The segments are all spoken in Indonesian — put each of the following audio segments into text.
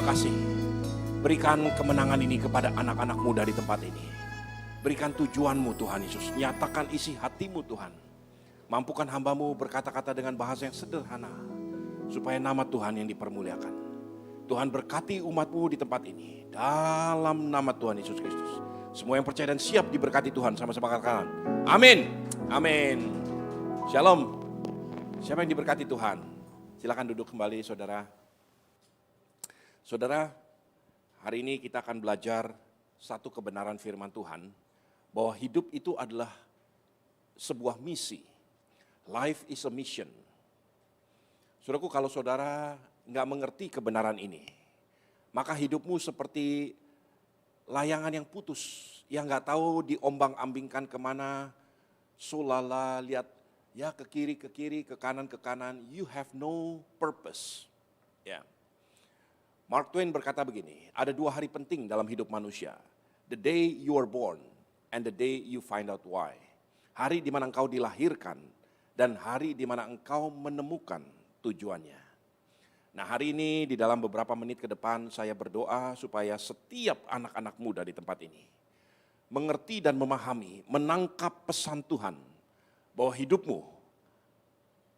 kasih. Berikan kemenangan ini kepada anak-anak muda di tempat ini. Berikan tujuanmu Tuhan Yesus. Nyatakan isi hatimu Tuhan. Mampukan hambamu berkata-kata dengan bahasa yang sederhana. Supaya nama Tuhan yang dipermuliakan. Tuhan berkati umatmu di tempat ini. Dalam nama Tuhan Yesus Kristus. Semua yang percaya dan siap diberkati Tuhan sama-sama katakan. Amin. Amin. Shalom. Siapa yang diberkati Tuhan? Silakan duduk kembali saudara. Saudara, hari ini kita akan belajar satu kebenaran firman Tuhan. Bahwa hidup itu adalah sebuah misi. Life is a mission. Saudaraku, kalau saudara nggak mengerti kebenaran ini, maka hidupmu seperti layangan yang putus, yang nggak tahu diombang-ambingkan kemana, sulala, lihat ya ke kiri, ke kanan, you have no purpose. Ya. Mark Twain berkata begini, ada dua hari penting dalam hidup manusia, the day you are born and the day you find out why. Hari di mana engkau dilahirkan dan hari di mana engkau menemukan tujuannya. Nah, hari ini di dalam beberapa menit ke depan saya berdoa supaya setiap anak-anak muda di tempat ini mengerti dan memahami, menangkap pesan Tuhan bahwa hidupmu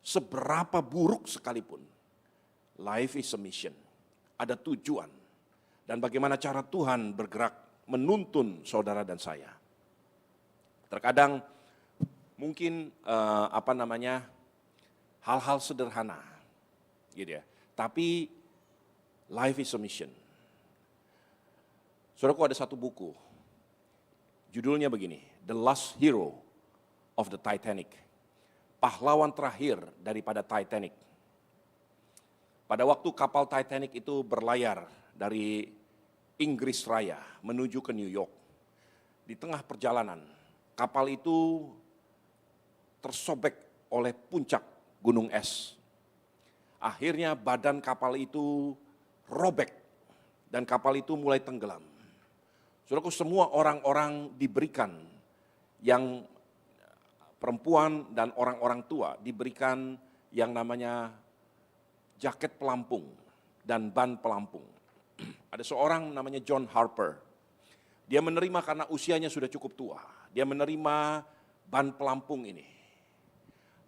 seberapa buruk sekalipun, life is a mission, ada tujuan, dan bagaimana cara Tuhan bergerak menuntun saudara dan saya. Terkadang mungkin hal-hal sederhana, gitu ya. Tapi life is a mission. Saudaraku, ada satu buku, judulnya begini, The Last Hero of the Titanic. Pahlawan terakhir daripada Titanic. Pada waktu kapal Titanic itu berlayar dari Inggris Raya menuju ke New York. Di tengah perjalanan, kapal itu tersobek oleh puncak gunung es. Akhirnya badan kapal itu robek dan kapal itu mulai tenggelam. Saudaraku, semua orang-orang diberikan, yang perempuan dan orang-orang tua diberikan yang namanya jaket pelampung dan ban pelampung. Ada seorang namanya John Harper. Dia menerima karena usianya sudah cukup tua. Dia menerima ban pelampung ini.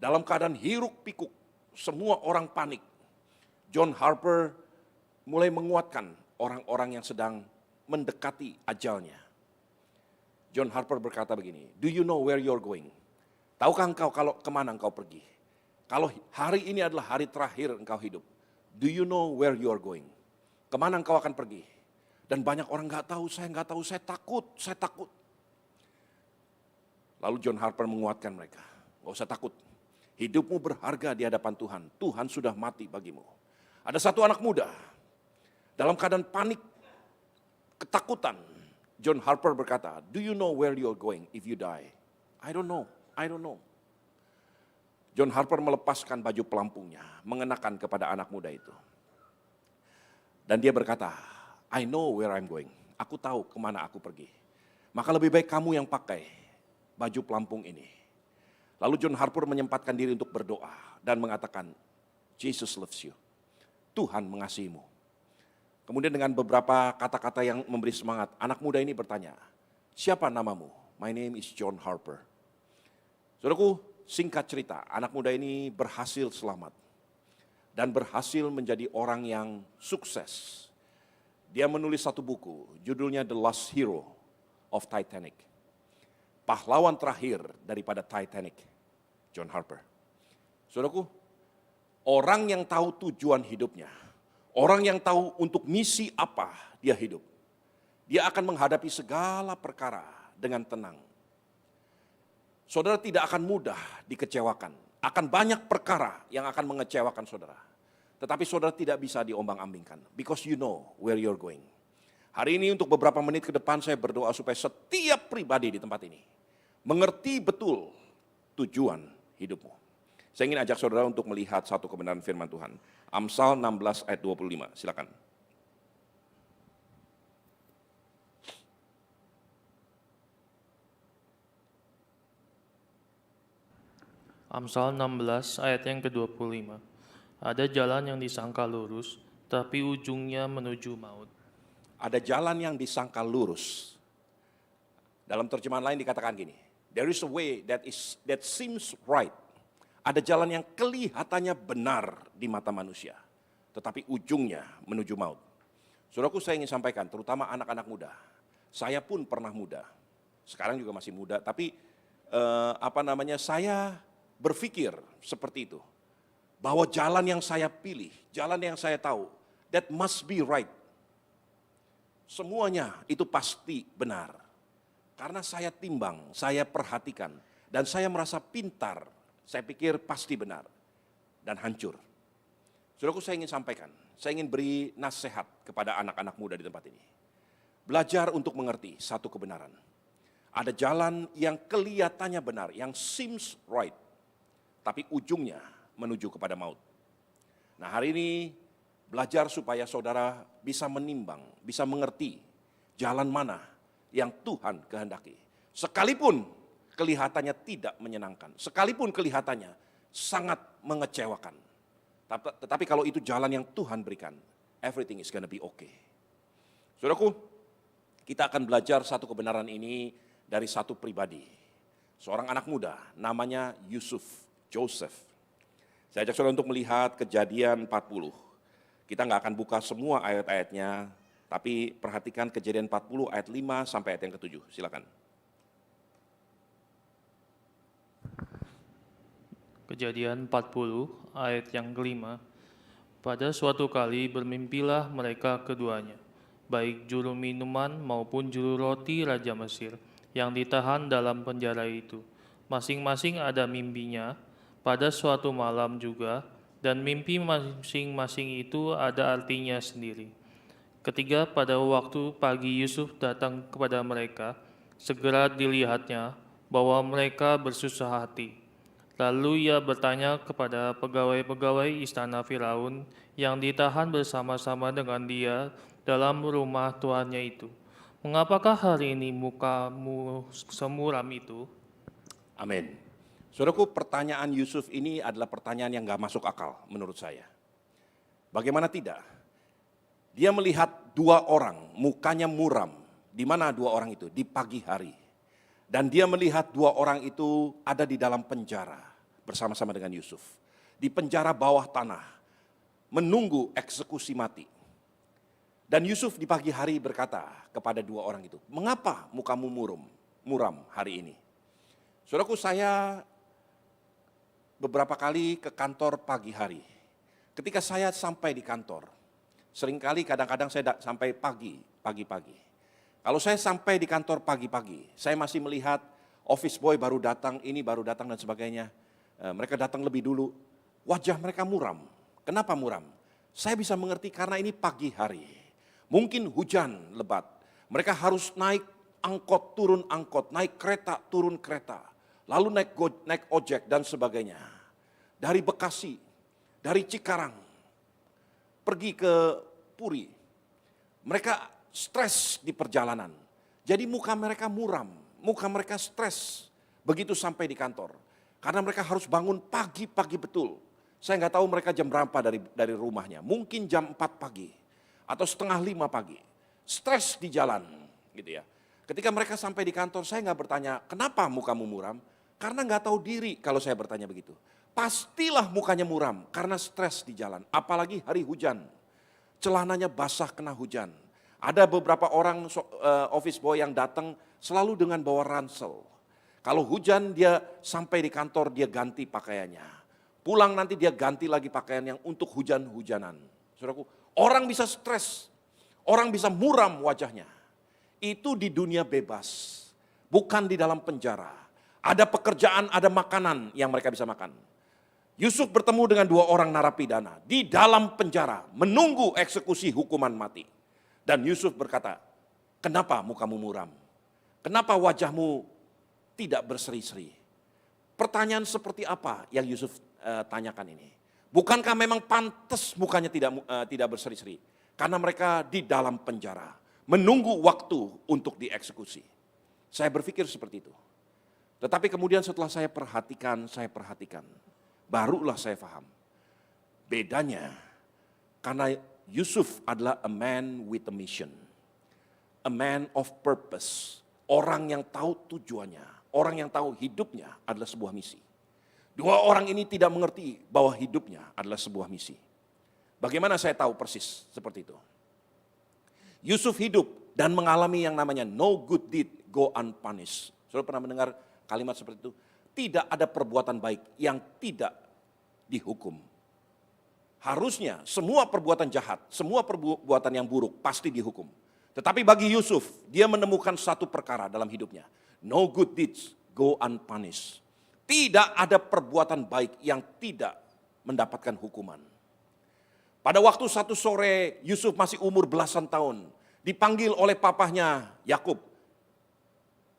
Dalam keadaan hiruk pikuk, semua orang panik. John Harper mulai menguatkan orang-orang yang sedang mendekati ajalnya. John Harper berkata begini, do you know where you're going? Tahukah engkau kalau kemana engkau pergi? Kalau hari ini adalah hari terakhir engkau hidup, do you know where you're going? Kemana engkau akan pergi? Dan banyak orang nggak tahu, saya takut. Lalu John Harper menguatkan mereka, gak usah takut. Hidupmu berharga di hadapan Tuhan. Tuhan sudah mati bagimu. Ada satu anak muda, dalam keadaan panik, ketakutan. John Harper berkata, do you know where you're going if you die? I don't know. John Harper melepaskan baju pelampungnya, mengenakan kepada anak muda itu. Dan dia berkata, I know where I'm going. Aku tahu kemana aku pergi. Maka lebih baik kamu yang pakai baju pelampung ini. Lalu John Harper menyempatkan diri untuk berdoa dan mengatakan, Jesus loves you. Tuhan mengasihimu. Kemudian dengan beberapa kata-kata yang memberi semangat, anak muda ini bertanya, siapa namamu? My name is John Harper. Saudaraku, singkat cerita, anak muda ini berhasil selamat. Dan berhasil menjadi orang yang sukses. Dia menulis satu buku, judulnya The Last Hero of Titanic. Pahlawan terakhir daripada Titanic, John Harper. Saudaraku, orang yang tahu tujuan hidupnya, orang yang tahu untuk misi apa dia hidup, dia akan menghadapi segala perkara dengan tenang. Saudara tidak akan mudah dikecewakan, akan banyak perkara yang akan mengecewakan saudara. Tetapi saudara tidak bisa diombang-ambingkan, because you know where you're going. Hari ini untuk beberapa menit ke depan saya berdoa supaya setiap pribadi di tempat ini mengerti betul tujuan hidupmu. Saya ingin ajak saudara untuk melihat satu kebenaran firman Tuhan. Amsal 16 ayat 25, silakan. Amsal 16 ayat yang ke-25. Ada jalan yang disangka lurus, tapi ujungnya menuju maut. Ada jalan yang disangka lurus. Dalam terjemahan lain dikatakan gini, there is a way that seems right. Ada jalan yang kelihatannya benar di mata manusia, tetapi ujungnya menuju maut. Saudaraku, saya ingin sampaikan, terutama anak-anak muda. Saya pun pernah muda, sekarang juga masih muda, tapi saya berpikir seperti itu. Bahwa jalan yang saya pilih, jalan yang saya tahu, that must be right. Semuanya itu pasti benar. Karena saya timbang, saya perhatikan, dan saya merasa pintar, saya pikir pasti benar, dan hancur. Saudaraku, saya ingin sampaikan, saya ingin beri nasihat kepada anak-anak muda di tempat ini. Belajar untuk mengerti satu kebenaran. Ada jalan yang kelihatannya benar, yang seems right, tapi ujungnya menuju kepada maut. Nah, hari ini belajar supaya saudara bisa menimbang, bisa mengerti jalan mana yang Tuhan kehendaki. Sekalipun kelihatannya tidak menyenangkan, sekalipun kelihatannya sangat mengecewakan. Tetapi kalau itu jalan yang Tuhan berikan, everything is gonna be okay. Saudaraku, kita akan belajar satu kebenaran ini dari satu pribadi. Seorang anak muda namanya Joseph. Saya ajak saudara untuk melihat Kejadian 40. Kita nggak akan buka semua ayat-ayatnya, tapi perhatikan Kejadian 40 ayat 5 sampai ayat yang ke-7. Silakan. Kejadian 40 ayat yang ke-5. Pada suatu kali bermimpilah mereka keduanya, baik juru minuman maupun juru roti Raja Mesir, yang ditahan dalam penjara itu. Masing-masing ada mimpinya pada suatu malam juga, dan mimpi masing-masing itu ada artinya sendiri. Ketiga, pada waktu pagi Yusuf datang kepada mereka, segera dilihatnya bahwa mereka bersusah hati. Lalu ia bertanya kepada pegawai-pegawai istana Firaun yang ditahan bersama-sama dengan dia dalam rumah tuannya itu, "Mengapakah hari ini mukamu semuram itu?" Amin. Saudaraku, pertanyaan Yusuf ini adalah pertanyaan yang gak masuk akal menurut saya. Bagaimana tidak? Dia melihat dua orang, mukanya muram. Di mana dua orang itu? Di pagi hari. Dan dia melihat dua orang itu ada di dalam penjara bersama-sama dengan Yusuf. Di penjara bawah tanah, menunggu eksekusi mati. Dan Yusuf di pagi hari berkata kepada dua orang itu, "Mengapa mukamu muram hari ini?" Saudaraku, saya beberapa kali ke kantor pagi hari. Ketika saya sampai di kantor, seringkali kadang-kadang saya sampai pagi-pagi. Kalau saya sampai di kantor pagi-pagi, saya masih melihat office boy baru datang, ini baru datang dan sebagainya. Mereka datang lebih dulu, wajah mereka muram. Kenapa muram? Saya bisa mengerti karena ini pagi hari. Mungkin hujan lebat, mereka harus naik angkot, turun angkot, naik kereta, turun kereta. Lalu naik ojek dan sebagainya. Dari Bekasi, dari Cikarang, pergi ke Puri. Mereka stres di perjalanan. Jadi muka mereka muram, muka mereka stres. Begitu sampai di kantor. Karena mereka harus bangun pagi-pagi betul. Saya nggak tahu mereka jam berapa dari rumahnya. Mungkin jam 4 pagi atau setengah 5 pagi. Stres di jalan gitu ya. Ketika mereka sampai di kantor, saya nggak bertanya, "Kenapa mukamu muram?" Karena nggak tahu diri kalau saya bertanya begitu. Pastilah mukanya muram karena stres di jalan. Apalagi hari hujan. Celananya basah kena hujan. Ada beberapa orang office boy yang datang selalu dengan bawa ransel. Kalau hujan dia sampai di kantor dia ganti pakaiannya. Pulang nanti dia ganti lagi pakaian yang untuk hujan-hujanan. Saudaraku, orang bisa stres. Orang bisa muram wajahnya. Itu di dunia bebas. Bukan di dalam penjara. Ada pekerjaan, ada makanan yang mereka bisa makan. Yusuf bertemu dengan dua orang narapidana di dalam penjara, menunggu eksekusi hukuman mati. Dan Yusuf berkata, "Kenapa mukamu muram? Kenapa wajahmu tidak berseri-seri?" Pertanyaan seperti apa yang Yusuf tanyakan ini? Bukankah memang pantas mukanya tidak berseri-seri? Karena mereka di dalam penjara, menunggu waktu untuk dieksekusi. Saya berpikir seperti itu. Tetapi kemudian setelah saya perhatikan, barulah saya paham. Bedanya, karena Yusuf adalah a man with a mission. A man of purpose. Orang yang tahu tujuannya. Orang yang tahu hidupnya adalah sebuah misi. Dua orang ini tidak mengerti bahwa hidupnya adalah sebuah misi. Bagaimana saya tahu persis seperti itu? Yusuf hidup dan mengalami yang namanya no good deed go unpunished. Saudara pernah mendengar kalimat seperti itu? Tidak ada perbuatan baik yang tidak dihukum. Harusnya semua perbuatan jahat, semua perbuatan yang buruk pasti dihukum. Tetapi bagi Yusuf, dia menemukan satu perkara dalam hidupnya. No good deeds go unpunished. Tidak ada perbuatan baik yang tidak mendapatkan hukuman. Pada waktu satu sore, Yusuf masih umur belasan tahun, dipanggil oleh papahnya Yakub.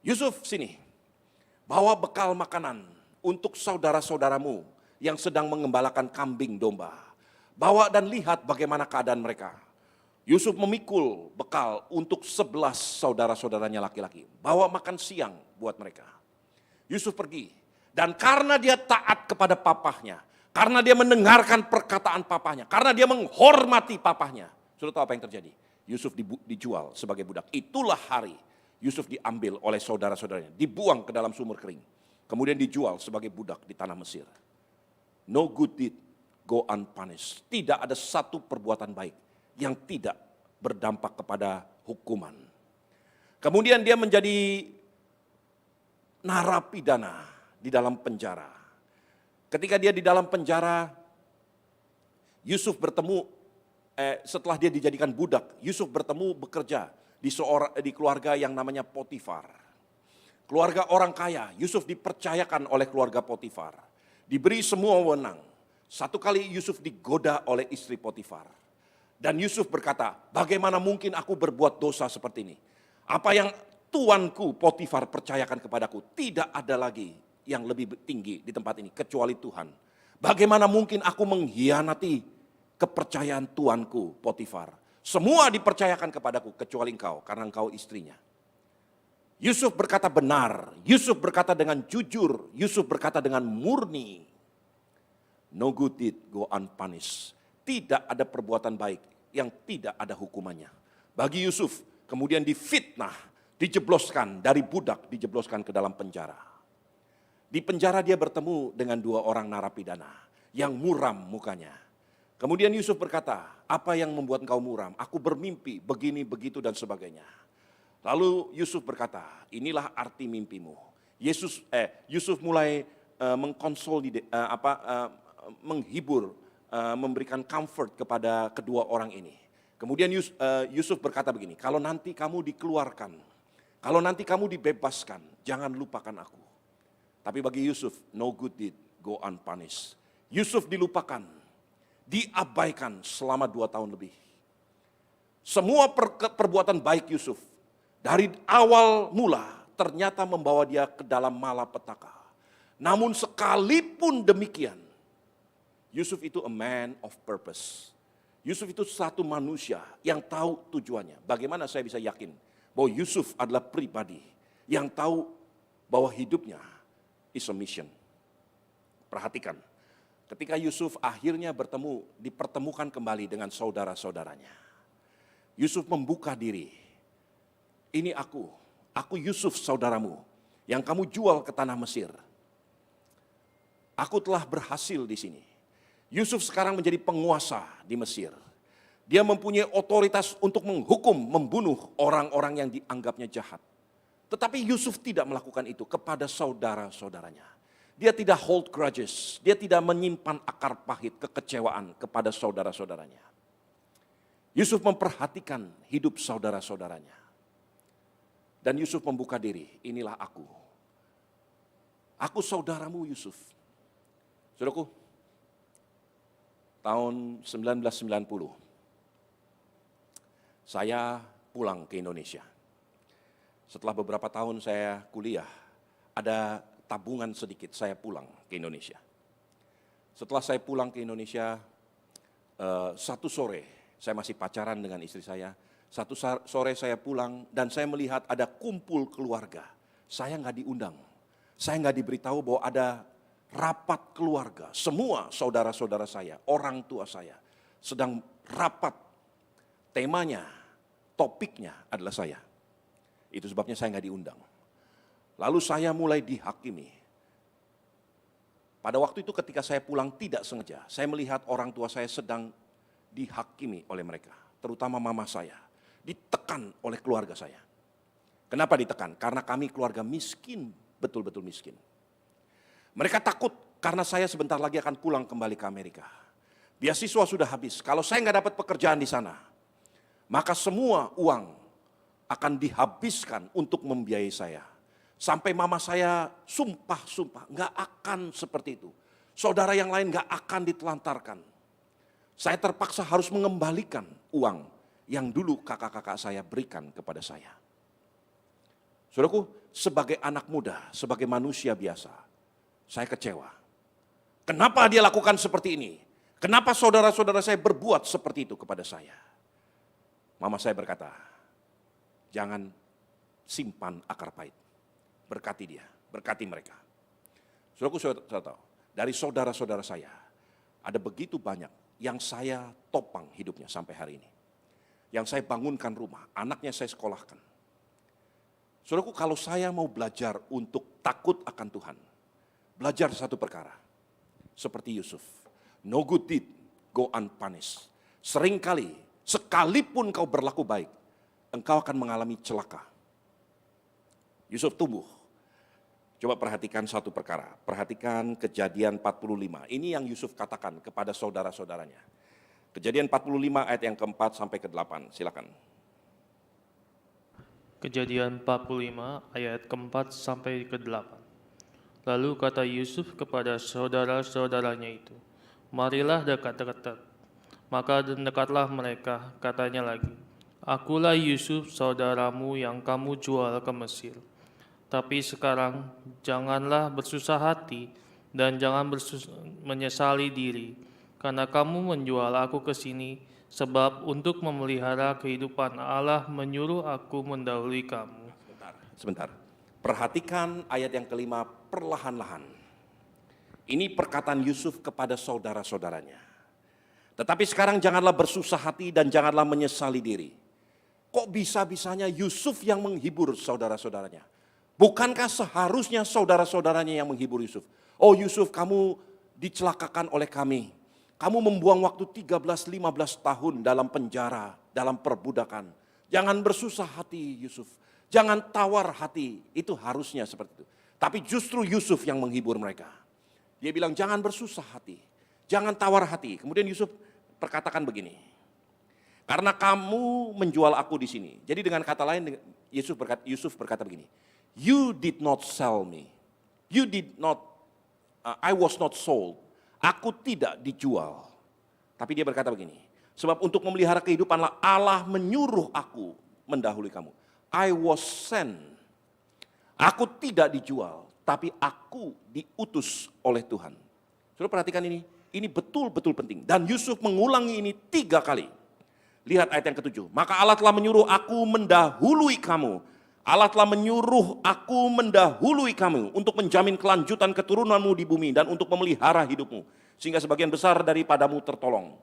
Yusuf, sini, bawa bekal makanan untuk saudara-saudaramu yang sedang mengembalakan kambing domba. Bawa dan lihat bagaimana keadaan mereka. Yusuf memikul bekal untuk 11 saudara-saudaranya laki-laki. Bawa makan siang buat mereka. Yusuf pergi. Dan karena dia taat kepada papahnya, karena dia mendengarkan perkataan papahnya, karena dia menghormati papahnya. Sudah tahu apa yang terjadi? Yusuf dijual sebagai budak. Itulah hari Yusuf diambil oleh saudara-saudaranya, dibuang ke dalam sumur kering. Kemudian dijual sebagai budak di tanah Mesir. No good deed go unpunished. Tidak ada satu perbuatan baik yang tidak berdampak kepada hukuman. Kemudian dia menjadi narapidana di dalam penjara. Ketika dia di dalam penjara, Yusuf bertemu, setelah dia dijadikan budak, Yusuf bertemu bekerja di keluarga yang namanya Potifar. Keluarga orang kaya, Yusuf dipercayakan oleh keluarga Potifar. Diberi semua wewenang. Satu kali Yusuf digoda oleh istri Potifar. Dan Yusuf berkata, bagaimana mungkin aku berbuat dosa seperti ini? Apa yang tuanku Potifar percayakan kepadaku, tidak ada lagi yang lebih tinggi di tempat ini kecuali Tuhan. Bagaimana mungkin aku mengkhianati kepercayaan tuanku Potifar? Semua dipercayakan kepadaku kecuali engkau, karena engkau istrinya. Yusuf berkata benar, Yusuf berkata dengan jujur, Yusuf berkata dengan murni. No good deed go unpunished. Tidak ada perbuatan baik yang tidak ada hukumannya. Bagi Yusuf kemudian difitnah, dijebloskan dari budak, dijebloskan ke dalam penjara. Di penjara dia bertemu dengan dua orang narapidana yang muram mukanya. Kemudian Yusuf berkata, apa yang membuat engkau muram? Aku bermimpi begini, begitu dan sebagainya. Lalu Yusuf berkata, inilah arti mimpimu. Yusuf mulai menghibur, memberikan comfort kepada kedua orang ini. Kemudian Yusuf berkata begini, kalau nanti kamu dikeluarkan, kalau nanti kamu dibebaskan, jangan lupakan aku. Tapi bagi Yusuf, no good deed go unpunished. Yusuf dilupakan, diabaikan selama 2 tahun lebih. Semua perbuatan baik Yusuf, dari awal mula ternyata membawa dia ke dalam malapetaka. Namun sekalipun demikian, Yusuf itu a man of purpose. Yusuf itu satu manusia yang tahu tujuannya. Bagaimana saya bisa yakin bahwa Yusuf adalah pribadi yang tahu bahwa hidupnya is a mission. Perhatikan, ketika Yusuf akhirnya dipertemukan kembali dengan saudara-saudaranya. Yusuf membuka diri. Ini aku Yusuf saudaramu yang kamu jual ke tanah Mesir. Aku telah berhasil di sini. Yusuf sekarang menjadi penguasa di Mesir. Dia mempunyai otoritas untuk menghukum, membunuh orang-orang yang dianggapnya jahat. Tetapi Yusuf tidak melakukan itu kepada saudara-saudaranya. Dia tidak hold grudges, dia tidak menyimpan akar pahit, kekecewaan kepada saudara-saudaranya. Yusuf memperhatikan hidup saudara-saudaranya. Dan Yusuf membuka diri, inilah aku. Aku saudaramu Yusuf. Saudaraku, tahun 1990, saya pulang ke Indonesia. Setelah beberapa tahun saya kuliah, ada tabungan sedikit, saya pulang ke Indonesia. Setelah saya pulang ke Indonesia, satu sore, saya masih pacaran dengan istri saya. Satu sore saya pulang dan saya melihat ada kumpul keluarga. Saya nggak diundang, saya nggak diberitahu bahwa ada rapat keluarga. Semua saudara-saudara saya, orang tua saya sedang rapat temanya, topiknya adalah saya. Itu sebabnya saya nggak diundang. Lalu saya mulai dihakimi. Pada waktu itu ketika saya pulang tidak sengaja, saya melihat orang tua saya sedang dihakimi oleh mereka. Terutama mama saya, ditekan oleh keluarga saya. Kenapa ditekan? Karena kami keluarga miskin, betul-betul miskin. Mereka takut karena saya sebentar lagi akan pulang kembali ke Amerika. Beasiswa sudah habis, kalau saya nggak dapat pekerjaan di sana, maka semua uang akan dihabiskan untuk membiayai saya. Sampai mama saya sumpah, nggak akan seperti itu. Saudara yang lain nggak akan ditelantarkan. Saya terpaksa harus mengembalikan uang yang dulu kakak-kakak saya berikan kepada saya. Saudaraku, sebagai anak muda, sebagai manusia biasa, saya kecewa. Kenapa dia lakukan seperti ini? Kenapa saudara-saudara saya berbuat seperti itu kepada saya? Mama saya berkata, jangan simpan akar pahit. Berkati dia, berkati mereka. Saudaraku, saya tahu, dari saudara-saudara saya, ada begitu banyak yang saya topang hidupnya sampai hari ini. Yang saya bangunkan rumah, anaknya saya sekolahkan. Saudaraku, kalau saya mau belajar untuk takut akan Tuhan, belajar satu perkara, seperti Yusuf. No good deed go unpunished. Seringkali, sekalipun kau berlaku baik, engkau akan mengalami celaka. Yusuf tumbuh. Coba perhatikan satu perkara. Perhatikan Kejadian 45. Ini yang Yusuf katakan kepada saudara-saudaranya. Kejadian 45 ayat yang keempat sampai ke-8. Silakan. Kejadian 45 ayat keempat sampai ke-8. Lalu kata Yusuf kepada saudara-saudaranya itu, marilah dekat-dekat. Maka dekatlah mereka, katanya lagi, akulah Yusuf saudaramu yang kamu jual ke Mesir. Tapi sekarang janganlah bersusah hati dan jangan menyesali diri, karena kamu menjual aku ke sini, sebab untuk memelihara kehidupan Allah menyuruh aku mendahului kamu. Sebentar. Perhatikan ayat yang kelima perlahan-lahan. Ini perkataan Yusuf kepada saudara-saudaranya. Tetapi sekarang janganlah bersusah hati dan janganlah menyesali diri. Kok bisa-bisanya Yusuf yang menghibur saudara-saudaranya? Bukankah seharusnya saudara-saudaranya yang menghibur Yusuf? Oh Yusuf, kamu dicelakakan oleh kami. Kamu membuang waktu 13-15 tahun dalam penjara, dalam perbudakan. Jangan bersusah hati Yusuf. Jangan tawar hati. Itu harusnya seperti itu. Tapi justru Yusuf yang menghibur mereka. Dia bilang jangan bersusah hati. Jangan tawar hati. Kemudian Yusuf perkatakan begini. Karena kamu menjual aku di sini. Jadi dengan kata lain Yusuf berkata begini. You did not sell me. You did not, I was not sold. Aku tidak dijual. Tapi dia berkata begini. Sebab untuk memelihara kehidupan Allah menyuruh aku mendahului kamu. I was sent. Aku tidak dijual. Tapi aku diutus oleh Tuhan. Saudara perhatikan ini. Ini betul-betul penting. Dan Yusuf mengulangi ini 3 kali. Lihat ayat yang ke-7. Maka Allah telah menyuruh aku mendahului kamu. Allah telah menyuruh aku mendahului kamu untuk menjamin kelanjutan keturunanmu di bumi dan untuk memelihara hidupmu. Sehingga sebagian besar daripadamu tertolong.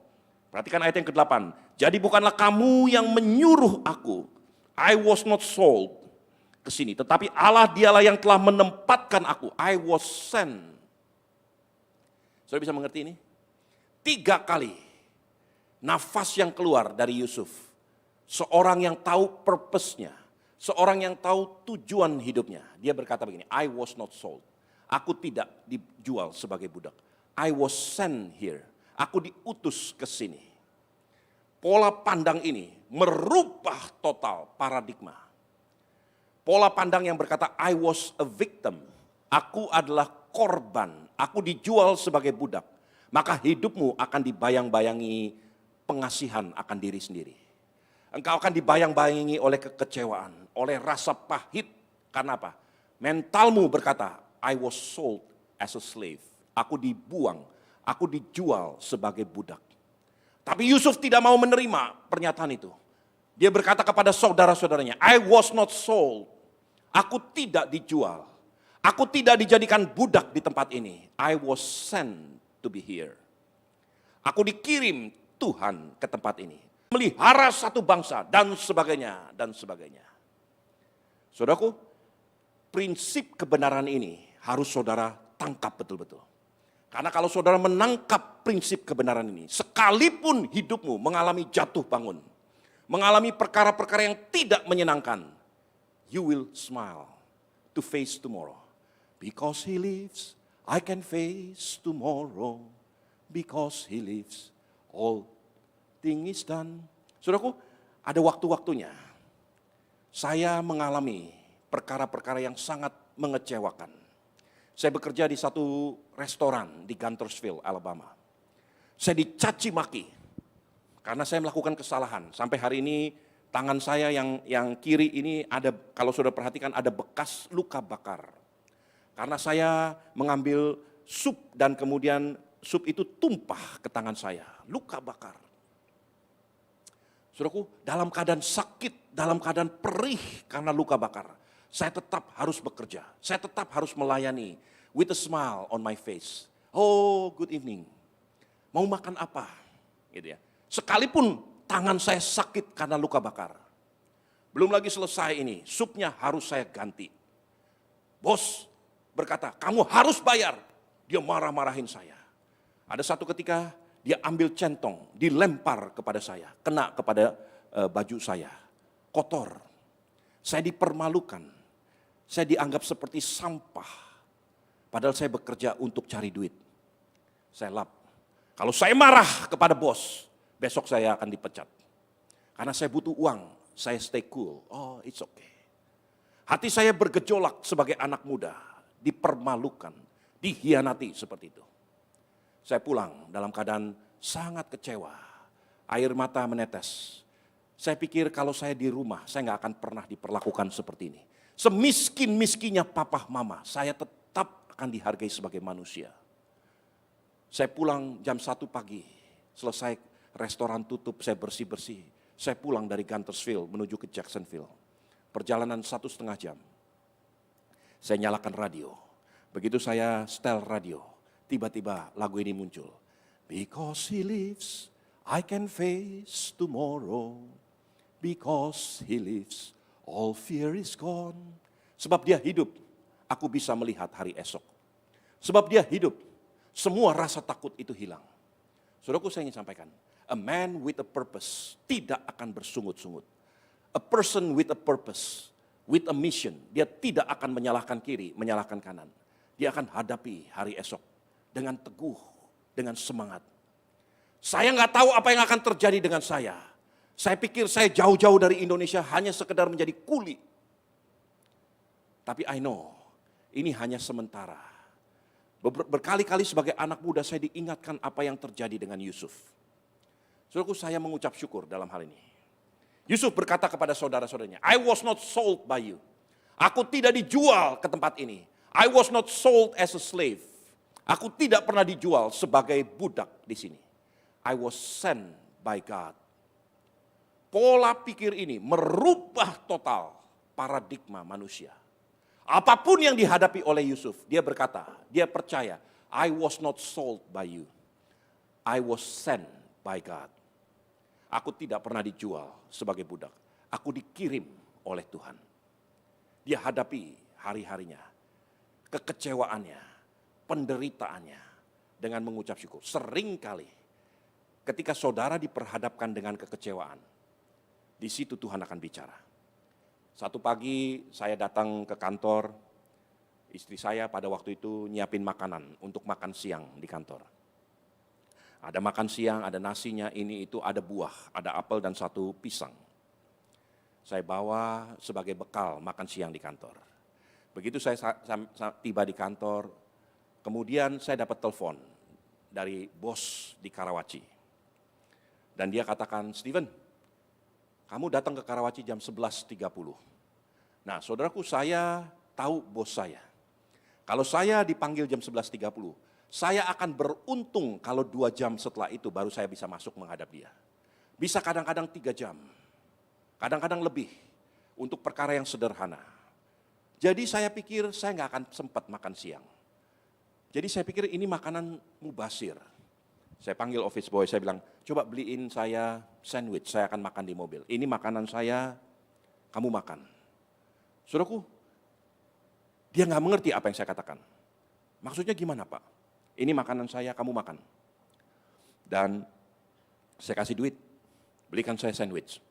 Perhatikan ayat yang ke-8. Jadi bukanlah kamu yang menyuruh aku. I was not sold ke sini. Tetapi Allah dialah yang telah menempatkan aku. I was sent. Saudara bisa mengerti ini? 3 kali nafas yang keluar dari Yusuf. Seorang yang tahu purpose-nya. Seorang yang tahu tujuan hidupnya. Dia berkata begini, I was not sold. Aku tidak dijual sebagai budak. I was sent here. Aku diutus ke sini. Pola pandang ini merubah total paradigma. Pola pandang yang berkata, I was a victim. Aku adalah korban. Aku dijual sebagai budak. Maka hidupmu akan dibayang-bayangi pengasihan akan diri sendiri. Engkau akan dibayang-bayangi oleh kekecewaan, oleh rasa pahit. Karena apa? Mentalmu berkata, I was sold as a slave. Aku dibuang, aku dijual sebagai budak. Tapi Yusuf tidak mau menerima pernyataan itu. Dia berkata kepada saudara-saudaranya, I was not sold. Aku tidak dijual. Aku tidak dijadikan budak di tempat ini. I was sent to be here. Aku dikirim Tuhan ke tempat ini. melihara satu bangsa, dan sebagainya, dan sebagainya. Saudaraku, prinsip kebenaran ini harus saudara tangkap betul-betul. Karena kalau saudara menangkap prinsip kebenaran ini, sekalipun hidupmu mengalami jatuh bangun, mengalami perkara-perkara yang tidak menyenangkan, you will smile to face tomorrow. Because he lives, I can face tomorrow. Because he lives, all thing is done. Saudaraku, ada waktu-waktunya saya mengalami perkara-perkara yang sangat mengecewakan. Saya bekerja di satu restoran di Guntersville, Alabama. Saya dicaci maki karena saya melakukan kesalahan. Sampai hari ini tangan saya yang kiri ini ada, kalau sudah perhatikan, ada bekas luka bakar. Karena saya mengambil sup dan kemudian sup itu tumpah ke tangan saya, luka bakar. Saudaraku, dalam keadaan sakit, dalam keadaan perih karena luka bakar, saya tetap harus bekerja, saya tetap harus melayani with a smile on my face. Oh, good evening. Mau makan apa? Gitu ya. Sekalipun tangan saya sakit karena luka bakar. Belum lagi selesai ini, supnya harus saya ganti. Bos berkata, kamu harus bayar. Dia marah-marahin saya. Ada satu ketika dia ambil centong, dilempar kepada saya, kena kepada baju saya, kotor. Saya dipermalukan, saya dianggap seperti sampah. Padahal saya bekerja untuk cari duit. Saya lap. Kalau saya marah kepada bos, besok saya akan dipecat. Karena saya butuh uang, saya stay cool. Oh, it's okay. Hati saya bergejolak sebagai anak muda, dipermalukan, dihianati seperti itu. Saya pulang dalam keadaan sangat kecewa, air mata menetes. Saya pikir kalau saya di rumah, saya nggak akan pernah diperlakukan seperti ini. Semiskin-miskinnya papa mama, saya tetap akan dihargai sebagai manusia. Saya pulang jam 1 pagi, selesai restoran tutup, saya bersih-bersih. Saya pulang dari Guntersville menuju ke Jacksonville. Perjalanan 1,5 jam. Saya nyalakan radio. Begitu saya setel radio, tiba-tiba lagu ini muncul. Because he lives, I can face tomorrow. Because he lives, all fear is gone. Sebab dia hidup, aku bisa melihat hari esok. Sebab dia hidup, semua rasa takut itu hilang. Saudaraku, saya ingin sampaikan, a man with a purpose tidak akan bersungut-sungut. A person with a purpose, with a mission, dia tidak akan menyalahkan kiri, menyalahkan kanan. Dia akan hadapi hari esok dengan teguh, dengan semangat. Saya nggak tahu apa yang akan terjadi dengan saya. Saya pikir saya jauh-jauh dari Indonesia hanya sekedar menjadi kuli. Tapi I know, ini hanya sementara. Berkali-kali sebagai anak muda saya diingatkan apa yang terjadi dengan Yusuf. Saudaraku, saya mengucap syukur dalam hal ini. Yusuf berkata kepada saudara-saudaranya, I was not sold by you. Aku tidak dijual ke tempat ini. I was not sold as a slave. Aku tidak pernah dijual sebagai budak di sini. I was sent by God. Pola pikir ini merubah total paradigma manusia. Apapun yang dihadapi oleh Yusuf, dia berkata, dia percaya, I was not sold by you. I was sent by God. Aku tidak pernah dijual sebagai budak. Aku dikirim oleh Tuhan. Dia hadapi hari-harinya, kekecewaannya, penderitaannya dengan mengucap syukur. Seringkali ketika saudara diperhadapkan dengan kekecewaan, di situ Tuhan akan bicara. Satu pagi saya datang ke kantor, istri saya pada waktu itu nyiapin makanan untuk makan siang di kantor. Ada makan siang, ada nasinya, ini itu, ada buah, ada apel dan satu pisang. Saya bawa sebagai bekal makan siang di kantor. Begitu saya tiba di kantor, kemudian saya dapat telepon dari bos di Karawaci. Dan dia katakan, Steven, kamu datang ke Karawaci jam 11.30. Nah, saudaraku, saya tahu bos saya. Kalau saya dipanggil jam 11.30, saya akan beruntung kalau 2 jam setelah itu baru saya bisa masuk menghadap dia. Bisa kadang-kadang 3 jam, kadang-kadang lebih untuk perkara yang sederhana. Jadi saya pikir saya nggak akan sempat makan siang. Jadi saya pikir ini makanan mubasir. Saya panggil office boy, saya bilang, coba beliin saya sandwich, saya akan makan di mobil. Ini makanan saya, kamu makan. Saudaraku, dia nggak mengerti apa yang saya katakan. Maksudnya gimana Pak? Ini makanan saya, kamu makan. Dan saya kasih duit, belikan saya sandwich.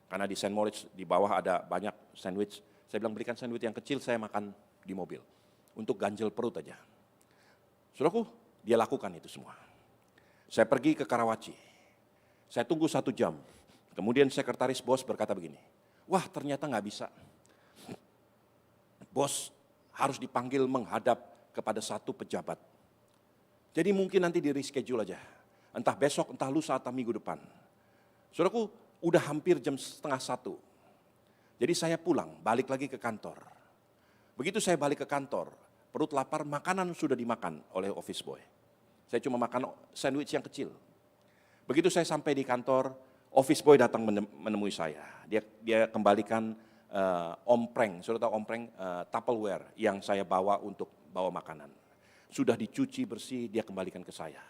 Karena di St. Moritz di bawah ada banyak sandwich. Saya bilang belikan sandwich yang kecil, saya makan di mobil. Untuk ganjel perut aja. Saudaraku, dia lakukan itu semua. Saya pergi ke Karawaci. Saya tunggu 1 jam. Kemudian sekretaris bos berkata begini, wah ternyata nggak bisa. Bos harus dipanggil menghadap kepada satu pejabat. Jadi mungkin nanti di reschedule aja. Entah besok, entah lusa, atau minggu depan. Saudaraku, udah hampir jam 12:30. Jadi saya pulang, balik lagi ke kantor. Begitu saya balik ke kantor, perut lapar, makanan sudah dimakan oleh office boy. Saya cuma makan sandwich yang kecil. Begitu saya sampai di kantor, office boy datang menemui saya. Dia kembalikan ompreng, sudah tahu ompreng, Tupperware yang saya bawa untuk bawa makanan. Sudah dicuci bersih, dia kembalikan ke saya.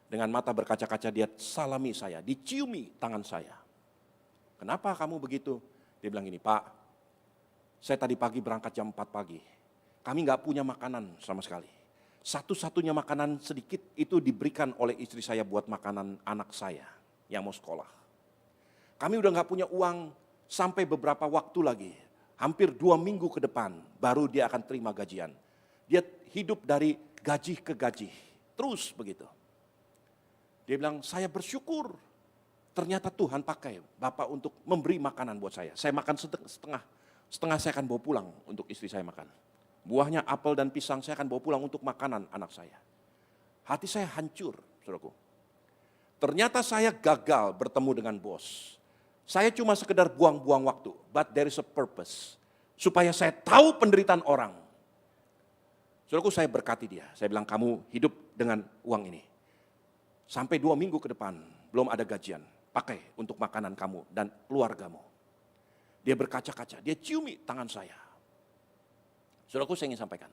Dengan mata berkaca-kaca dia salami saya, diciumi tangan saya. Kenapa kamu begitu? Dia bilang gini, Pak, saya tadi pagi berangkat jam 4 pagi. Kami nggak punya makanan sama sekali. Satu-satunya makanan sedikit itu diberikan oleh istri saya buat makanan anak saya yang mau sekolah. Kami udah nggak punya uang sampai beberapa waktu lagi. Hampir 2 minggu ke depan baru dia akan terima gajian. Dia hidup dari gaji ke gaji. Terus begitu. Dia bilang, saya bersyukur. Ternyata Tuhan pakai Bapak untuk memberi makanan buat saya. Saya makan setengah. Setengah saya akan bawa pulang untuk istri saya makan. Buahnya apel dan pisang saya akan bawa pulang untuk makanan anak saya. Hati saya hancur, saudaraku. Ternyata saya gagal bertemu dengan bos. Saya cuma sekedar buang-buang waktu, but there is a purpose. Supaya saya tahu penderitaan orang. Saudaraku, saya berkati dia. Saya bilang, kamu hidup dengan uang ini. Sampai 2 minggu ke depan, belum ada gajian. Pakai untuk makanan kamu dan keluargamu. Dia berkaca-kaca, dia ciumi tangan saya. Saudaraku, saya ingin sampaikan,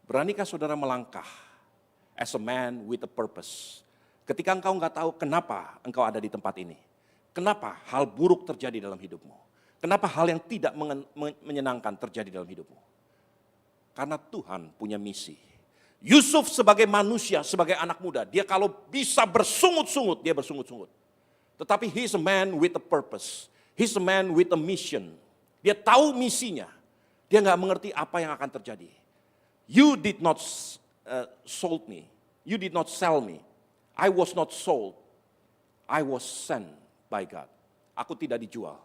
beranikah saudara melangkah as a man with a purpose? Ketika engkau nggak tahu kenapa engkau ada di tempat ini, kenapa hal buruk terjadi dalam hidupmu, kenapa hal yang tidak menyenangkan terjadi dalam hidupmu? Karena Tuhan punya misi. Yusuf sebagai manusia, sebagai anak muda, dia kalau bisa bersungut-sungut, dia bersungut-sungut. Tetapi he is a man with a purpose, he is a man with a mission. Dia tahu misinya. Dia nggak mengerti apa yang akan terjadi. You did not sold me. You did not sell me. I was not sold. I was sent by God. Aku tidak dijual.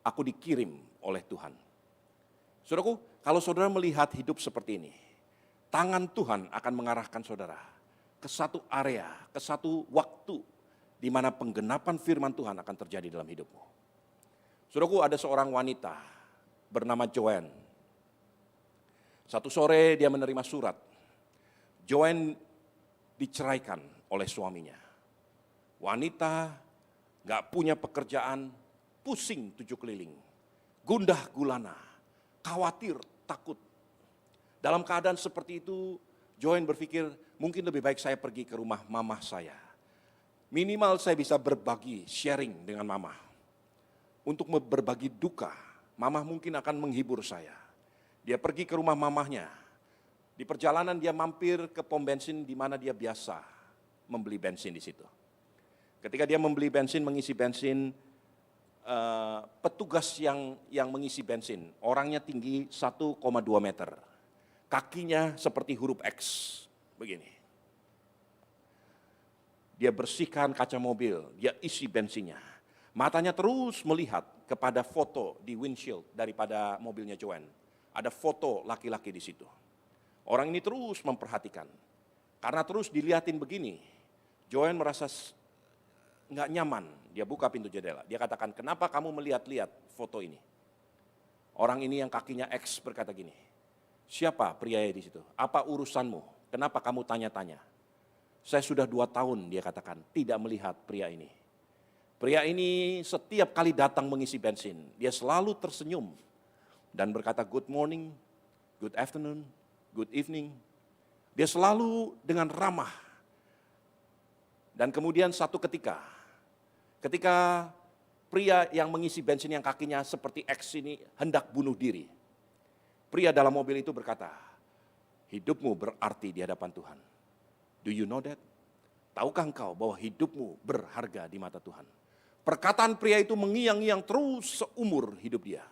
Aku dikirim oleh Tuhan. Saudaraku, kalau saudara melihat hidup seperti ini, tangan Tuhan akan mengarahkan saudara ke satu area, ke satu waktu di mana penggenapan firman Tuhan akan terjadi dalam hidupmu. Saudaraku, ada seorang wanita bernama Joanne. Satu sore dia menerima surat. Joanne diceraikan oleh suaminya. Wanita gak punya pekerjaan, pusing 7 keliling. Gundah gulana, khawatir, takut. Dalam keadaan seperti itu, Joanne berpikir mungkin lebih baik saya pergi ke rumah mamah saya. Minimal saya bisa berbagi, sharing dengan mamah. Untuk berbagi duka. Mamah mungkin akan menghibur saya. Dia pergi ke rumah mamahnya. Di perjalanan dia mampir ke pom bensin di mana dia biasa membeli bensin di situ. Ketika dia membeli bensin, mengisi bensin, petugas yang mengisi bensin, orangnya tinggi 1,2 meter. Kakinya seperti huruf X, begini. Dia bersihkan kaca mobil, dia isi bensinnya. Matanya terus melihat kepada foto di windshield daripada mobilnya Joanne. Ada foto laki-laki di situ. Orang ini terus memperhatikan. Karena terus dilihatin begini, Joanne merasa nggak nyaman. Dia buka pintu jendela. Dia katakan, kenapa kamu melihat-lihat foto ini? Orang ini yang kakinya X berkata gini, siapa pria di situ? Apa urusanmu? Kenapa kamu tanya-tanya? Saya sudah 2 tahun, dia katakan, tidak melihat pria ini. Pria ini setiap kali datang mengisi bensin, dia selalu tersenyum dan berkata good morning, good afternoon, good evening. Dia selalu dengan ramah. Dan kemudian satu ketika pria yang mengisi bensin yang kakinya seperti X ini hendak bunuh diri. Pria dalam mobil itu berkata, hidupmu berarti di hadapan Tuhan. Do you know that? Tahukah engkau bahwa hidupmu berharga di mata Tuhan? Perkataan pria itu mengiang-ngiang terus seumur hidup dia.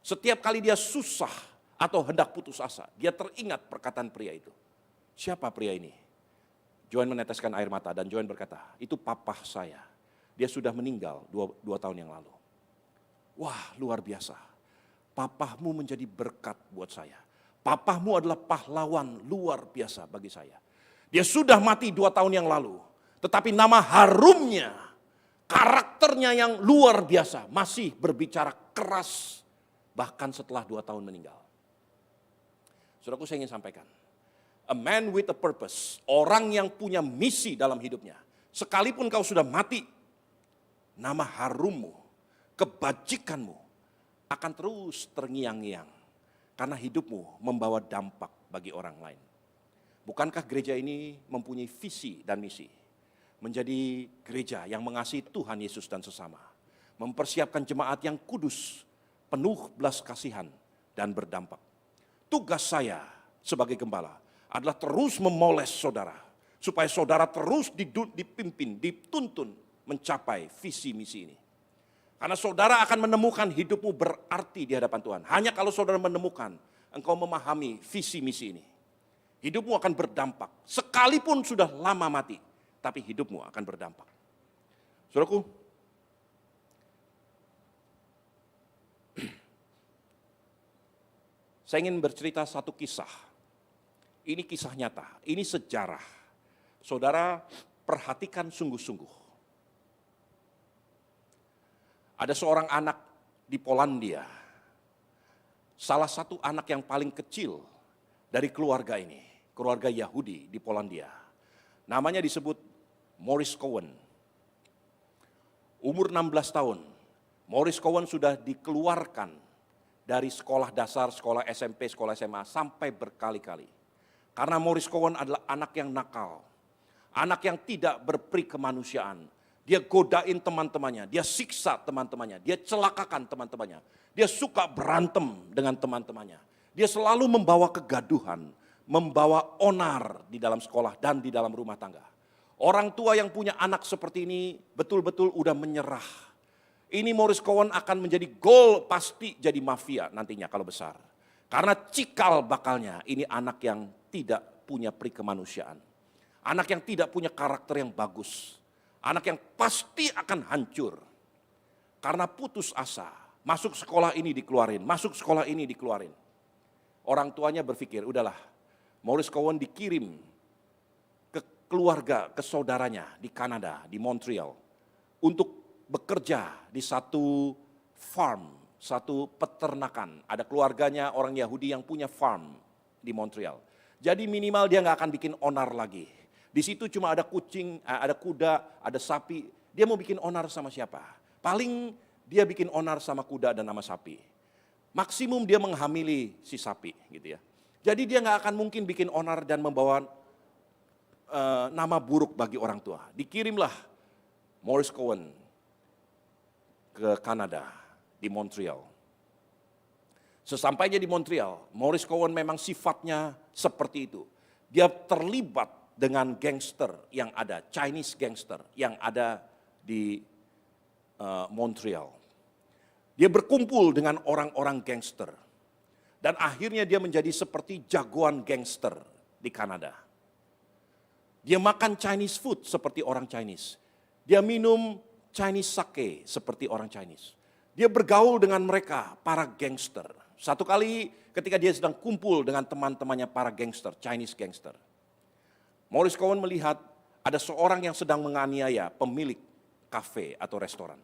Setiap kali dia susah atau hendak putus asa, dia teringat perkataan pria itu. Siapa pria ini? Joan meneteskan air mata dan Joan berkata, itu papa saya. Dia sudah meninggal 2 tahun yang lalu. Wah, luar biasa. Papahmu menjadi berkat buat saya. Papahmu adalah pahlawan luar biasa bagi saya. Dia sudah mati 2 tahun yang lalu. Tetapi nama harumnya, karakternya yang luar biasa masih berbicara keras bahkan setelah 2 tahun meninggal. Saudaraku, saya ingin sampaikan. A man with a purpose, orang yang punya misi dalam hidupnya. Sekalipun kau sudah mati, nama harummu, kebajikanmu akan terus terngiang-ngiang. Karena hidupmu membawa dampak bagi orang lain. Bukankah gereja ini mempunyai visi dan misi? Menjadi gereja yang mengasihi Tuhan Yesus dan sesama. Mempersiapkan jemaat yang kudus, penuh belas kasihan dan berdampak. Tugas saya sebagai gembala adalah terus memoles saudara. Supaya saudara terus dipimpin, dituntun mencapai visi misi ini. Karena saudara akan menemukan hidupmu berarti di hadapan Tuhan. Hanya kalau saudara menemukan, engkau memahami visi misi ini. Hidupmu akan berdampak. Sekalipun sudah lama mati, tapi hidupmu akan berdampak. Saudaraku, saya ingin bercerita satu kisah. Ini kisah nyata, ini sejarah. Saudara perhatikan sungguh-sungguh. Ada seorang anak di Polandia. Salah satu anak yang paling kecil dari keluarga ini. Keluarga Yahudi di Polandia. Namanya disebut Morris Cohen. Umur 16 tahun. Morris Cohen sudah dikeluarkan dari sekolah dasar, sekolah SMP, sekolah SMA sampai berkali-kali. Karena Morris Cohen adalah anak yang nakal. Anak yang tidak berperi kemanusiaan. Dia godain teman-temannya, dia siksa teman-temannya, dia celakakan teman-temannya. Dia suka berantem dengan teman-temannya. Dia selalu membawa kegaduhan, membawa onar di dalam sekolah dan di dalam rumah tangga. Orang tua yang punya anak seperti ini betul-betul udah menyerah. Ini Morris Cohen akan menjadi gol, pasti jadi mafia nantinya kalau besar. Karena cikal bakalnya ini anak yang tidak punya peri kemanusiaan. Anak yang tidak punya karakter yang bagus. Anak yang pasti akan hancur. Karena putus asa. Masuk sekolah ini dikeluarin, masuk sekolah ini dikeluarin. Orang tuanya berpikir, udahlah Morris Cohen dikirim ke keluarga, ke saudaranya di Kanada, di Montreal. Untuk bekerja di satu farm, satu peternakan. Ada keluarganya orang Yahudi yang punya farm di Montreal. Jadi minimal dia nggak akan bikin onar lagi. Di situ cuma ada kucing, ada kuda, ada sapi. Dia mau bikin onar sama siapa? Paling dia bikin onar sama kuda dan sama sapi. Maksimum dia menghamili si sapi gitu ya. Jadi dia nggak akan mungkin bikin onar dan membawa nama buruk bagi orang tua. Dikirimlah Morris Cohen ke Kanada, di Montreal. Sesampainya di Montreal, Morris Cohen memang sifatnya seperti itu. Dia terlibat dengan gangster yang ada, Chinese gangster yang ada di Montreal. Dia berkumpul dengan orang-orang gangster. Dan akhirnya dia menjadi seperti jagoan gangster di Kanada. Dia makan Chinese food seperti orang Chinese. Dia minum Chinese sake seperti orang Chinese. Dia bergaul dengan mereka, para gangster. Satu kali ketika dia sedang kumpul dengan teman-temannya para gangster, Chinese gangster. Morris Cohen melihat ada seorang yang sedang menganiaya pemilik kafe atau restoran.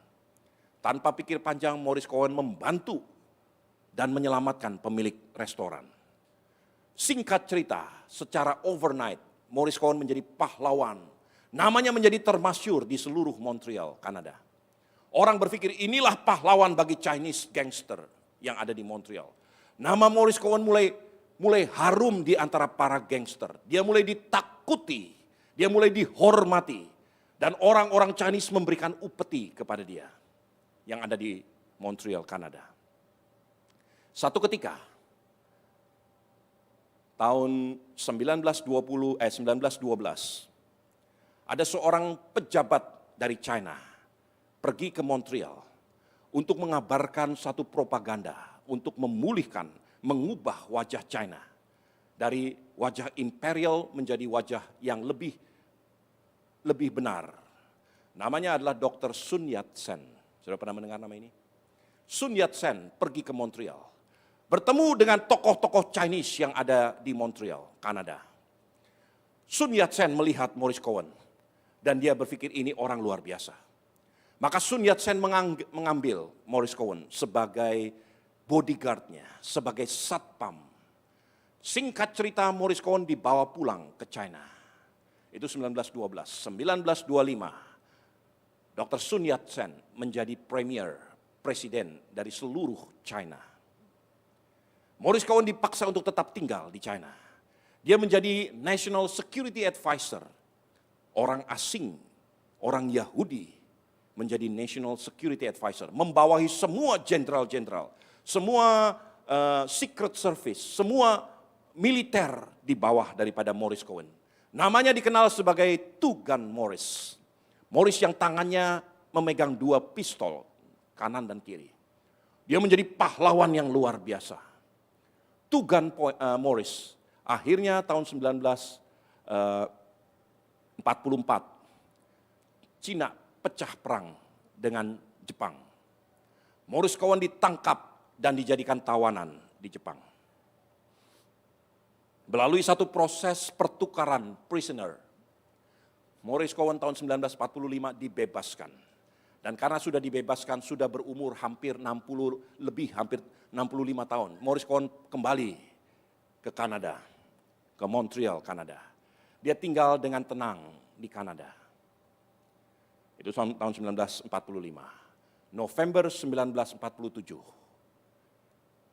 Tanpa pikir panjang, Morris Cohen membantu dan menyelamatkan pemilik restoran. Singkat cerita, secara overnight, Morris Cohen menjadi pahlawan. Namanya menjadi termasyur di seluruh Montreal, Kanada. Orang berpikir inilah pahlawan bagi Chinese gangster yang ada di Montreal. Nama Morris Cohen mulai harum di antara para gangster. Dia mulai ditakuti, dia mulai dihormati. Dan orang-orang Chinese memberikan upeti kepada dia yang ada di Montreal, Kanada. Satu ketika, tahun 1912, ada seorang pejabat dari China pergi ke Montreal untuk mengabarkan satu propaganda untuk memulihkan, mengubah wajah China dari wajah imperial menjadi wajah yang lebih benar. Namanya adalah Dr. Sun Yat-sen. Sudah pernah mendengar nama ini? Sun Yat-sen pergi ke Montreal, bertemu dengan tokoh-tokoh Chinese yang ada di Montreal, Kanada. Sun Yat-sen melihat Morris Cohen dan dia berpikir ini orang luar biasa. Maka Sun Yat-sen mengambil Morris Cohen sebagai bodyguardnya, sebagai satpam. Singkat cerita, Morris Cohen dibawa pulang ke China. Itu 1912. 1925, Dr. Sun Yat-sen menjadi presiden dari seluruh China. Morris Cohen dipaksa untuk tetap tinggal di China. Dia menjadi National Security Advisor. Orang asing, orang Yahudi menjadi National Security Advisor. Membawahi semua jenderal-jenderal, semua Secret Service, semua militer di bawah daripada Morris Cohen. Namanya dikenal sebagai Two Gun Morris. Morris yang tangannya memegang 2 pistol, kanan dan kiri. Dia menjadi pahlawan yang luar biasa. Two Gun Morris, akhirnya tahun 1944, Cina pecah perang dengan Jepang. Morris Cohen ditangkap dan dijadikan tawanan di Jepang. Melalui satu proses pertukaran prisoner, Morris Cohen tahun 1945 dibebaskan. Dan karena sudah dibebaskan, sudah berumur hampir 65 tahun. Morris Cohen kembali ke Kanada, ke Montreal, Kanada. Dia tinggal dengan tenang di Kanada. Itu tahun 1945. November 1947,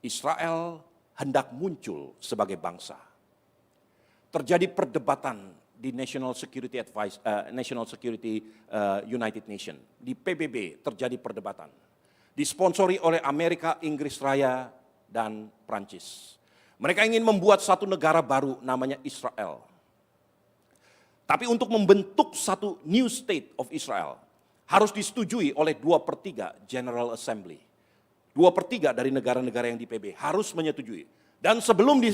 Israel hendak muncul sebagai bangsa. Terjadi perdebatan di National Security United Nations, di PBB terjadi perdebatan. Disponsori oleh Amerika, Inggris Raya, dan Prancis. Mereka ingin membuat satu negara baru namanya Israel. Tapi untuk membentuk satu new state of Israel, harus disetujui oleh 2/3 General Assembly. 2/3 dari negara-negara yang di PBB harus menyetujui. Dan sebelum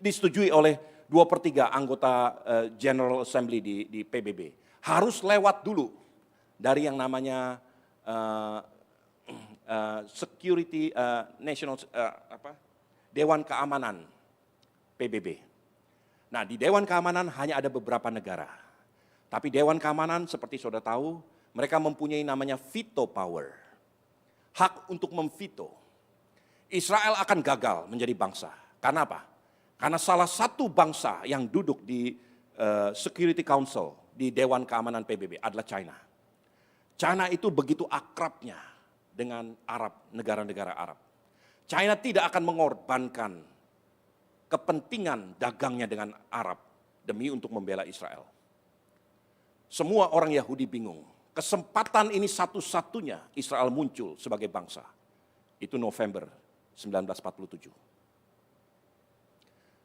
disetujui oleh 2/3 anggota General Assembly di PBB, harus lewat dulu dari yang namanya Dewan Keamanan PBB. Nah, di Dewan Keamanan hanya ada beberapa negara. Tapi Dewan Keamanan seperti saudara tahu, mereka mempunyai namanya veto power. Hak untuk memveto. Israel akan gagal menjadi bangsa. Karena apa? Karena salah satu bangsa yang duduk di Security Council, di Dewan Keamanan PBB adalah China. China itu begitu akrabnya dengan Arab, negara-negara Arab. China tidak akan mengorbankan kepentingan dagangnya dengan Arab demi untuk membela Israel. Semua orang Yahudi bingung. Kesempatan ini satu-satunya Israel muncul sebagai bangsa. Itu November 1947.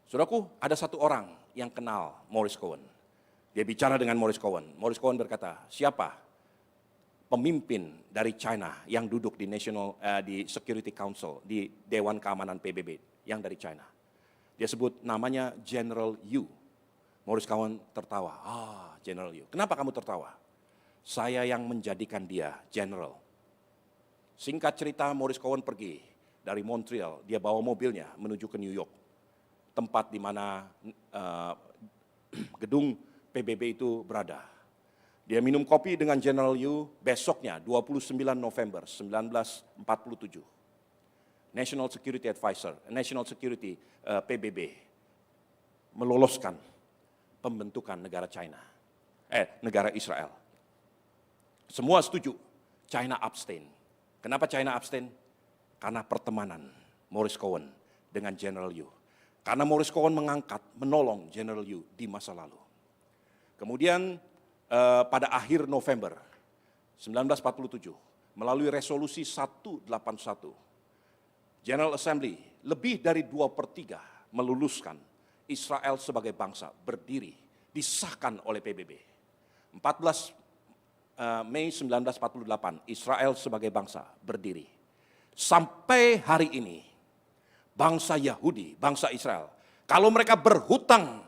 Saudaraku, ada satu orang yang kenal Morris Cohen. Dia bicara dengan Morris Cohen. Morris Cohen berkata, siapa pemimpin dari China yang duduk di di Security Council, di Dewan Keamanan PBB yang dari China? Dia sebut namanya General Yu. Morris Cohen tertawa. General Yu. Kenapa kamu tertawa? Saya yang menjadikan dia general. Singkat cerita, Morris Cohen pergi dari Montreal. Dia bawa mobilnya menuju ke New York. Tempat di mana gedung PBB itu berada. Dia minum kopi dengan General Yu. Besoknya 29 November 1947. National Security Advisor, National Security PBB meloloskan pembentukan negara negara Israel. Semua setuju, China abstain. Kenapa China abstain? Karena pertemanan Morris Cohen dengan General Yu. Karena Morris Cohen menolong General Yu di masa lalu. Kemudian pada akhir November 1947 melalui resolusi 181 General Assembly lebih dari 2/3 meluluskan Israel sebagai bangsa berdiri, disahkan oleh PBB. 14 Mei 1948 Israel sebagai bangsa berdiri. Sampai hari ini bangsa Yahudi, bangsa Israel, kalau mereka berhutang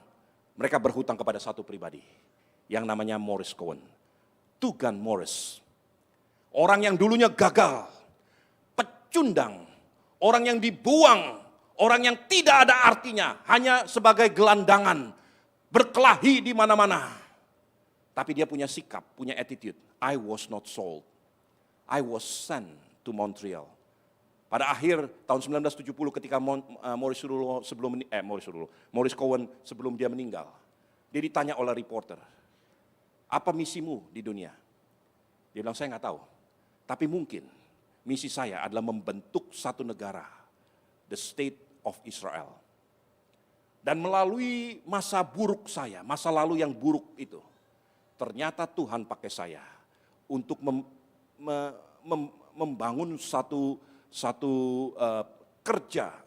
kepada satu pribadi yang namanya Morris Cohen. Tugan Morris. Orang yang dulunya gagal, pecundang, orang yang dibuang, orang yang tidak ada artinya, hanya sebagai gelandangan, berkelahi di mana-mana. Tapi dia punya sikap, punya attitude. I was not sold. I was sent to Montreal. Pada akhir tahun 1970 ketika Morris Cohen sebelum dia meninggal, dia ditanya oleh reporter, apa misimu di dunia? Dia bilang, saya nggak tahu. Tapi mungkin misi saya adalah membentuk satu negara, the state of Israel. Dan melalui masa buruk saya, masa lalu yang buruk itu, ternyata Tuhan pakai saya untuk membangun satu kerja,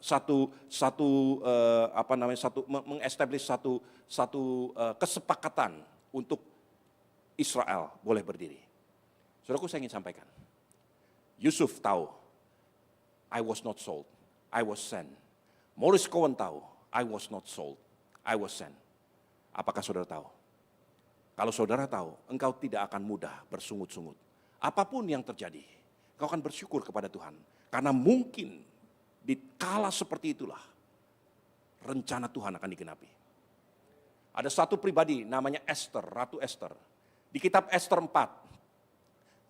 mengestablish satu kesepakatan untuk Israel boleh berdiri. Saudaraku, saya ingin sampaikan, Yusuf tahu, I was not sold, I was sent. Morris Cohen tahu, I was not sold, I was sent. Apakah saudara tahu? Kalau saudara tahu, engkau tidak akan mudah bersungut-sungut. Apapun yang terjadi, engkau akan bersyukur kepada Tuhan. Karena mungkin di kala seperti itulah, rencana Tuhan akan digenapi. Ada satu pribadi namanya Esther, Ratu Esther. Di kitab Esther 4,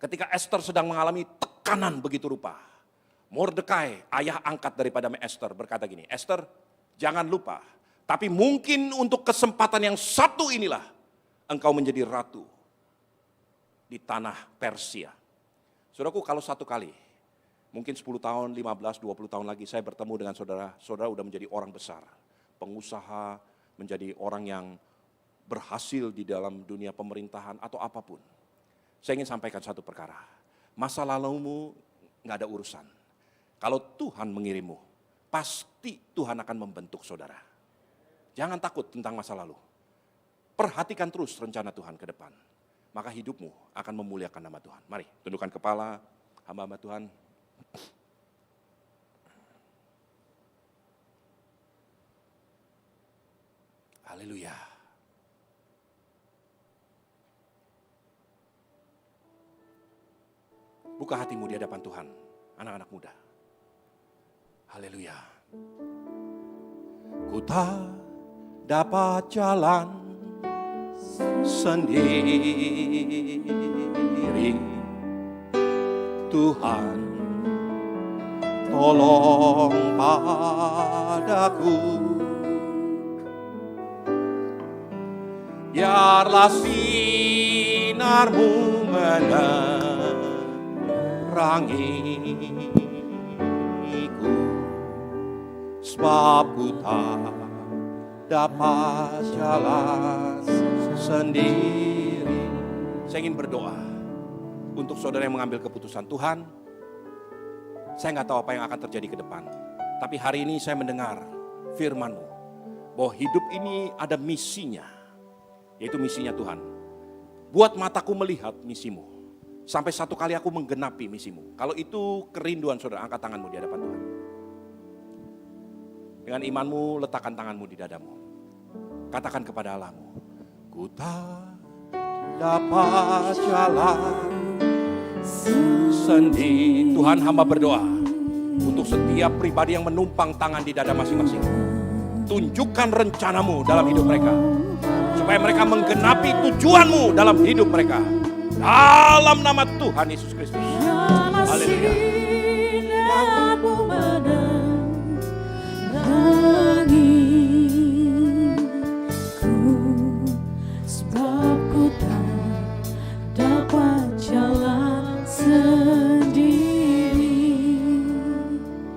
ketika Esther sedang mengalami tekanan begitu rupa, Mordekai, ayah angkat daripada Esther, berkata gini, Esther, jangan lupa, tapi mungkin untuk kesempatan yang satu inilah, engkau menjadi ratu di tanah Persia. Saudaraku, kalau satu kali, mungkin 10 tahun, 15, 20 tahun lagi saya bertemu dengan saudara, saudara udah menjadi orang besar, pengusaha, menjadi orang yang berhasil di dalam dunia pemerintahan atau apapun. Saya ingin sampaikan satu perkara, masa lalumu nggak ada urusan. Kalau Tuhan mengirimmu, pasti Tuhan akan membentuk saudara. Jangan takut tentang masa lalu. Perhatikan terus rencana Tuhan ke depan. Maka hidupmu akan memuliakan nama Tuhan. Mari, tundukkan kepala, hamba-hamba Tuhan. Haleluya. Buka hatimu di hadapan Tuhan, anak-anak muda. Haleluya. Ku tak dapat jalan sendiri, Tuhan tolong padaku. Biarlah sinarmu menerangiku, sebab ku tak dapat jalan sendiri. Saya ingin berdoa untuk saudara yang mengambil keputusan. Tuhan, saya nggak tahu apa yang akan terjadi ke depan, tapi hari ini saya mendengar firman-Mu bahwa hidup ini ada misinya, yaitu misinya Tuhan. Buat mataku melihat misimu, sampai satu kali aku menggenapi misimu. Kalau itu kerinduan saudara, angkat tanganmu di hadapan Tuhan. Dengan imanmu, letakkan tanganmu di dadamu. Katakan kepada Allahmu, ku tak dapat jalan sendiri. Tuhan, hamba berdoa untuk setiap pribadi yang menumpang tangan di dada masing-masing. Tunjukkan rencanamu dalam hidup mereka, supaya mereka menggenapi tujuanmu dalam hidup mereka. Dalam nama Tuhan Yesus Kristus. Haleluya.